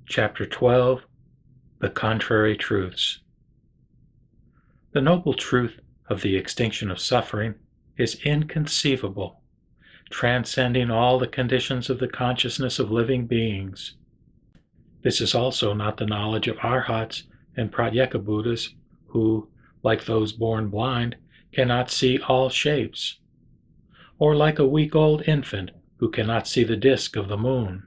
Chapter 12, The Contrary Truths. The noble truth of the extinction of suffering is inconceivable, transcending all the conditions of the consciousness of living beings. This is also not the knowledge of Arhats and Pratyeka Buddhas who, like those born blind, cannot see all shapes, or like a week-old infant who cannot see the disk of the moon.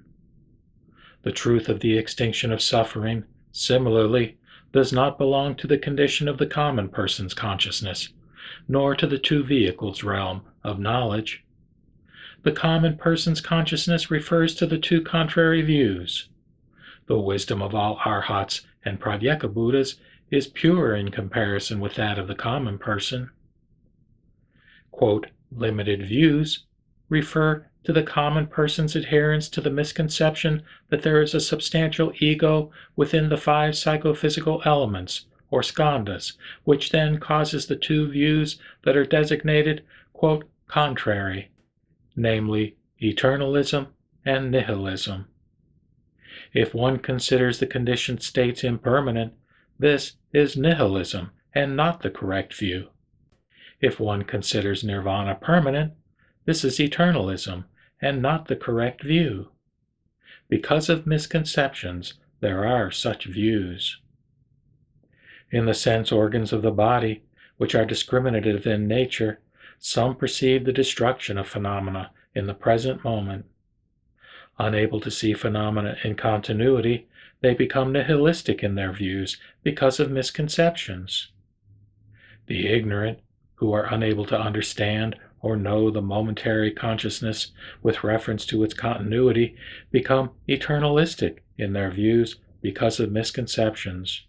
The truth of the extinction of suffering, similarly, does not belong to the condition of the common person's consciousness, nor to the two vehicles realm of knowledge. The common person's consciousness refers to the two contrary views. The wisdom of all Arhats and Pratyeka Buddhas is pure in comparison with that of the common person. Quote, limited views refer to the common person's adherence to the misconception that there is a substantial ego within the five psychophysical elements, or skandhas, which then causes the two views that are designated, quote, contrary, namely eternalism and nihilism. If one considers the conditioned states impermanent, this is nihilism and not the correct view. If one considers nirvana permanent, this is eternalism and not the correct view. Because of misconceptions, there are such views. In the sense organs of the body, which are discriminative in nature, some perceive the destruction of phenomena in the present moment. Unable to see phenomena in continuity, they become nihilistic in their views because of misconceptions. The ignorant, who are unable to understand or know the momentary consciousness with reference to its continuity, become eternalistic in their views because of misconceptions.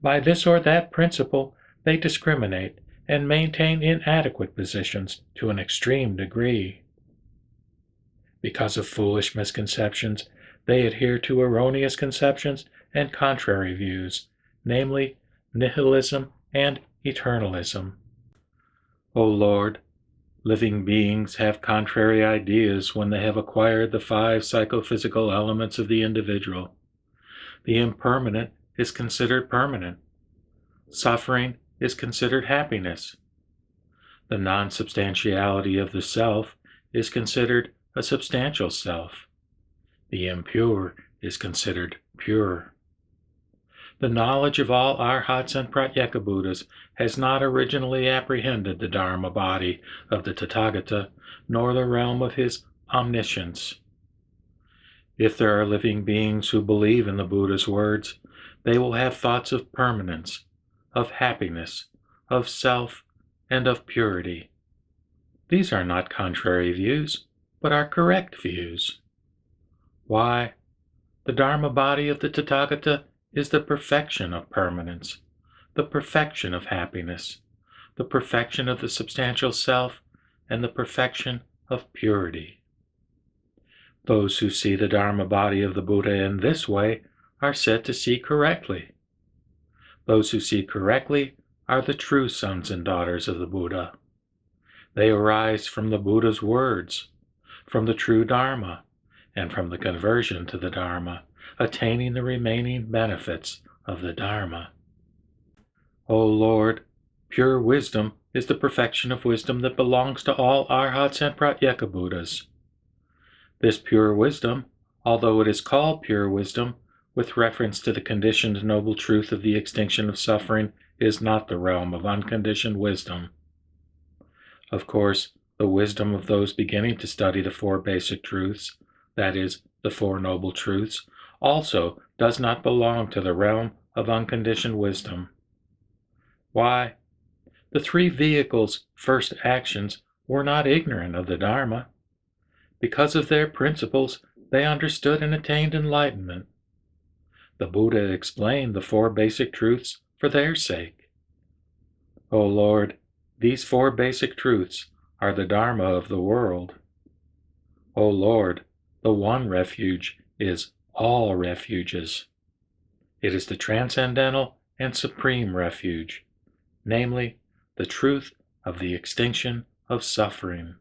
By this or that principle, they discriminate and maintain inadequate positions to an extreme degree. Because of foolish misconceptions, they adhere to erroneous conceptions and contrary views, namely nihilism and eternalism. O Lord, living beings have contrary ideas when they have acquired the five psychophysical elements of the individual. The impermanent is considered permanent. Suffering is considered happiness. The non-substantiality of the self is considered a substantial self. The impure is considered pure. The knowledge of all Arhats and Pratyeka Buddhas has not originally apprehended the Dharma body of the Tathagata, nor the realm of his omniscience. If there are living beings who believe in the Buddha's words, they will have thoughts of permanence, of happiness, of self, and of purity. These are not contrary views, but are correct views. Why? The Dharma body of the Tathagata is the perfection of permanence, the perfection of happiness, the perfection of the substantial self, and the perfection of purity. Those who see the Dharma body of the Buddha in this way are said to see correctly. Those who see correctly are the true sons and daughters of the Buddha. They arise from the Buddha's words, from the true Dharma, and from the conversion to the Dharma, attaining the remaining benefits of the Dharma. O Lord, pure wisdom is the perfection of wisdom that belongs to all Arhats and Pratyeka Buddhas. This pure wisdom, although it is called pure wisdom, with reference to the conditioned noble truth of the extinction of suffering, is not the realm of unconditioned wisdom. Of course, the wisdom of those beginning to study the four basic truths, that is, the Four Noble Truths, also does not belong to the realm of unconditioned wisdom. Why? The three vehicles' first actions were not ignorant of the Dharma. Because of their principles, they understood and attained enlightenment. The Buddha explained the four basic truths for their sake. O Lord, these four basic truths are the Dharma of the world. O Lord, the one refuge is all refuges. It is the transcendental and supreme refuge, namely, the truth of the extinction of suffering.